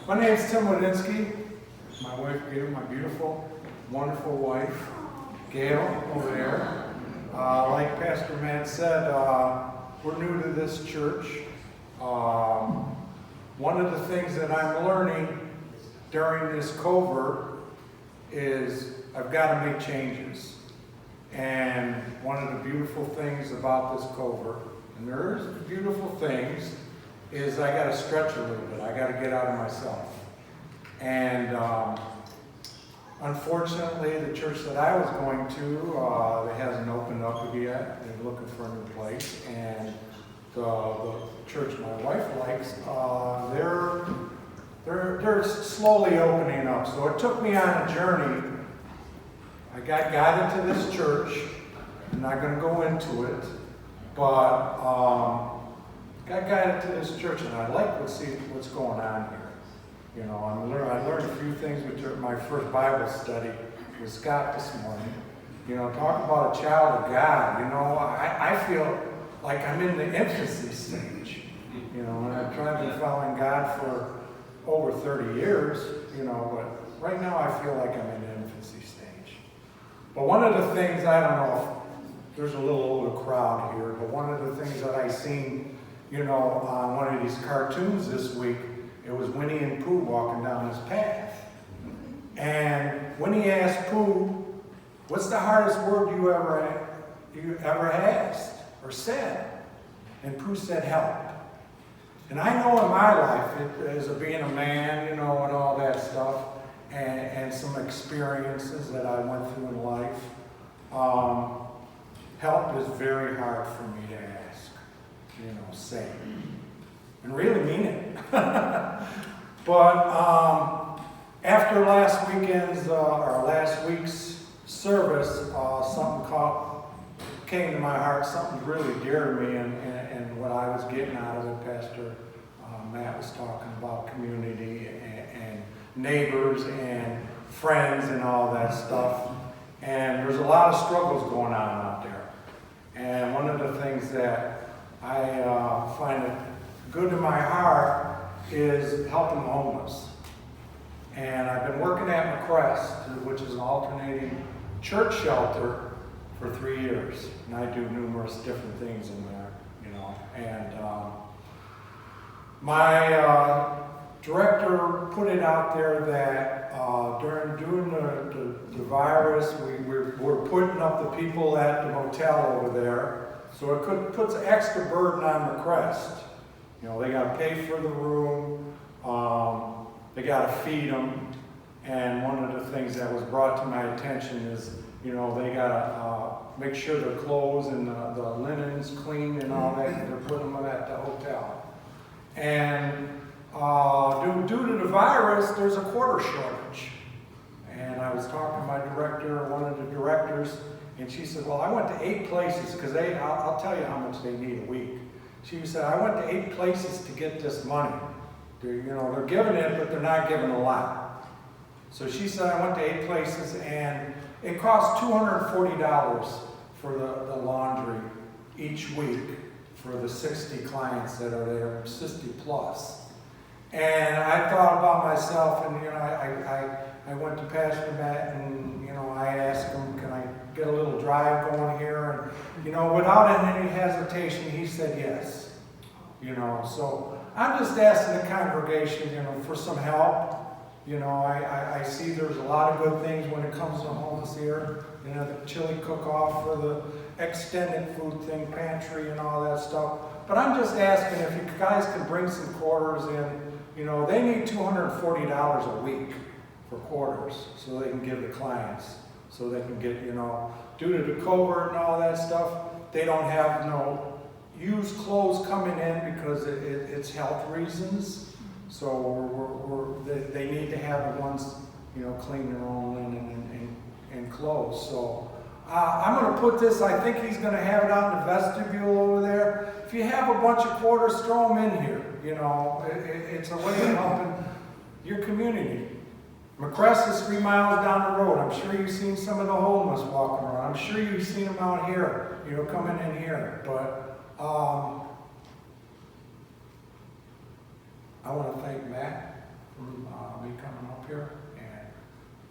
My name is Tim Wadinsky. My wife Gail, my beautiful, wonderful wife, Gail, over there. Like Pastor Matt said, we're new to this church. One of the things that I'm learning during this covert is I've got to make changes. And one of the beautiful things about this covert, and there's beautiful things, is I got to stretch a little bit. I got to get out of myself. And unfortunately, the church that I was going to, it hasn't opened up yet. They're looking for a new place. And the church my wife likes, they're slowly opening up. So it took me on a journey. I got into this church. I'm not going to go into it, but I got into this church, and I like to see what's going on here. You know, I learned a few things with my first Bible study with Scott this morning. You know, talk about a child of God. You know, I feel like I'm in the infancy stage. You know, and I've tried to follow God for over 30 years. You know, but right now I feel like I'm in the infancy stage. But one of the things, I don't know if there's a little older crowd here, but one of the things that I seen, you know, on one of these cartoons this week, it was Winnie and Pooh walking down this path. And Winnie asked Pooh, what's the hardest word you ever asked or said? And Pooh said, help. And I know in my life, as being a man, you know, and all that stuff, and some experiences that I went through in life, help is very hard for me to ask, you know, say. And really mean it. But after last week's service, something came to my heart, something really dear to me, and what I was getting out of it. Pastor Matt was talking about community and neighbors and friends and all that stuff. And there's a lot of struggles going on out there. And one of the things that I find it good in my heart is helping the homeless. And I've been working at MCREST, which is an alternating church shelter, for 3 years. And I do numerous different things in there, you know. And my director put it out there that during the virus, we're putting up the people at the motel over there. So it puts an extra burden on MCREST. You know, they got to pay for the room, they got to feed them, and one of the things that was brought to my attention is, you know, they got to make sure their clothes and the linen's clean and all that, and they're putting them at the hotel. And due to the virus, there's a quarter shortage. And I was talking to my director, one of the directors, and she said, well, I went to 8 places, because I'll tell you how much they need a week. She said, I went to 8 places to get this money. They're giving it, but they're not giving a lot. So she said, I went to 8 places, and it costs $240 for the laundry each week for the 60 clients that are there, 60 plus. And I thought about myself, and, you know, I went to Pastor Matt, and, you know, I asked him, can I get a little drive going here? And, you know, without any hesitation, he said yes. You know, so I'm just asking the congregation, you know, for some help. You know, I see there's a lot of good things when it comes to homeless here. You know, the chili cook-off for the extended food thing, pantry and all that stuff. But I'm just asking if you guys can bring some quarters in. You know, they need $240 a week for quarters so they can give the clients, so they can get, you know, due to the covert and all that stuff, they don't have no used clothes coming in because it's health reasons. So they need to have the ones, you know, clean their own linen and clothes. So I'm going to put this, I think he's going to have it out in the vestibule over there. If you have a bunch of quarters, throw them in here. You know, it's a way of helping your community. MCREST is 3 miles down the road. I'm sure you've seen some of the homeless walking around. I'm sure you've seen them out here, you know, coming in here. But I want to thank Matt for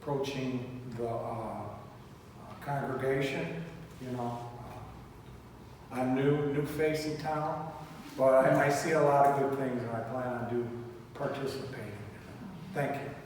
approaching the congregation, you know. I'm new face in town, but I see a lot of good things and I plan on participating. Thank you.